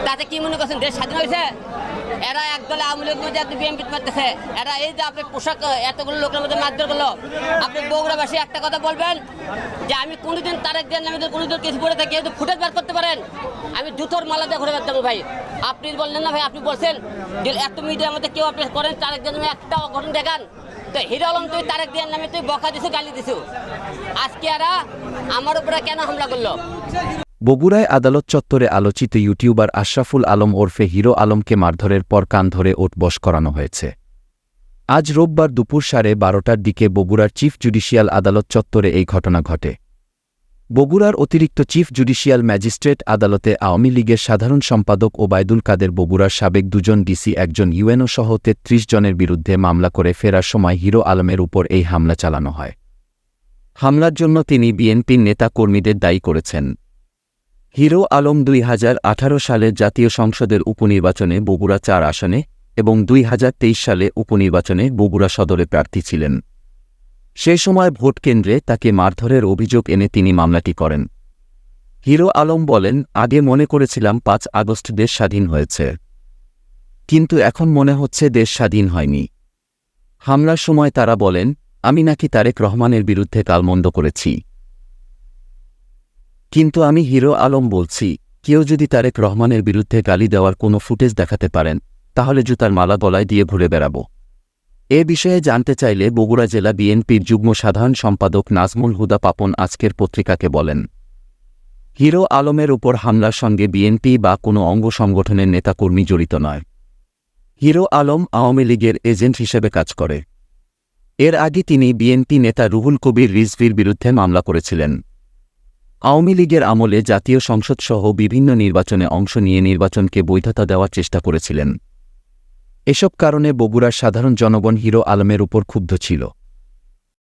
তাতে কি মনে করছেন দেশ স্বাধীন হয়েছে? এরা একদলে আওয়ামী লীগের মধ্যে একদম বিএনপি মারতেছে। এরা এই যে আপনি পোশাক এতগুলো লোকের মধ্যে মারধর করলো, আপনি বগুড়াবাসী একটা কথা বলবেন যে আমি কোনোদিন তারেক জিয়ার নামে কোনোদিন কিছু পড়ে থাকি, একটু ফুটেজ বার করতে পারেন? আমি জুতোর মালা দিয়ে ঘুরে বেড়াতাম ভাই। আপনি বললেন না ভাই, আপনি বলছেন যে এত মিডিয়ার মধ্যে কেউ আপনি করেন তারেক জিয়ার নামে একটা ঘটনা দেখান। তো হিরো আলম তুই তারেক জিয়ার নামে তুই বকা দিছু, গালি দিছু, আজকে এরা আমার উপরে কেন হামলা করলো? বগুড়ায় আদালত চত্বরে আলোচিত ইউটিউবার আশরাফুল আলম ওরফে হিরো আলমকে মারধরের পর কান ধরে ওঠবস করানো হয়েছে। আজ রোববার দুপুর 12:30টার দিকে বগুড়ার চিফ জুডিশিয়াল আদালত চত্বরে এই ঘটনা ঘটে। বগুড়ার অতিরিক্ত চিফ জুডিশিয়াল ম্যাজিস্ট্রেট আদালতে আওয়ামী লীগের সাধারণ সম্পাদক ওবায়দুল কাদের, বগুড়ার সাবেক 2 জন ডিসি, 1 জন ইউএনও সহ 33 জনের বিরুদ্ধে মামলা করে ফেরার সময় হিরো আলমের উপর এই হামলা চালানো হয়। হামলার জন্য তিনি বিএনপির নেতা কর্মীদের দায়ী করেছেন। হিরো আলম 2018 সালে জাতীয় সংসদের উপনির্বাচনে বগুড়া 4 আসনে এবং 2023 সালে উপনির্বাচনে বগুড়া সদরে প্রার্থী ছিলেন। সে সময় ভোট কেন্দ্রে তাকে মারধরের অভিযোগ এনে তিনি মামলাটি করেন। হিরো আলম বলেন, আগে মনে করেছিলাম 5 আগস্ট দেশ স্বাধীন হয়েছে, কিন্তু এখন মনে হচ্ছে দেশ স্বাধীন হয়নি। হামলার সময় তারা বলেন আমি নাকি তারেক রহমানের বিরুদ্ধে গালমন্দ করেছি, কিন্তু আমি হিরো আলম বলছি, কেউ যদি তারেক রহমানের বিরুদ্ধে গালি দেওয়ার কোনো ফুটেজ দেখাতে পারেন তাহলে জুতার মালা গলায় দিয়ে ঘুরে বেড়াব। এ বিষয়ে জানতে চাইলে বগুড়া জেলা বিএনপির যুগ্ম সাধারণ সম্পাদক নাজমুল হুদা পাপন আজকের পত্রিকাকে বলেন, হিরো আলমের উপর হামলার সঙ্গে বিএনপি বা কোনো অঙ্গ সংগঠনের নেতাকর্মী জড়িত নয়। হিরো আলম আওয়ামী লীগের এজেন্ট হিসেবে কাজ করে। এর আগে তিনি বিএনপি নেতা রুহুল কবির রিজভীর বিরুদ্ধে মামলা করেছিলেন। আওয়ামী লীগের আমলে জাতীয় সংসদসহ বিভিন্ন নির্বাচনে অংশ নিয়ে নির্বাচনকে বৈধতা দেওয়ার চেষ্টা করেছিলেন। এসব কারণে বগুড়ার সাধারণ জনগণ হিরো আলমের উপর ক্ষুব্ধ ছিল।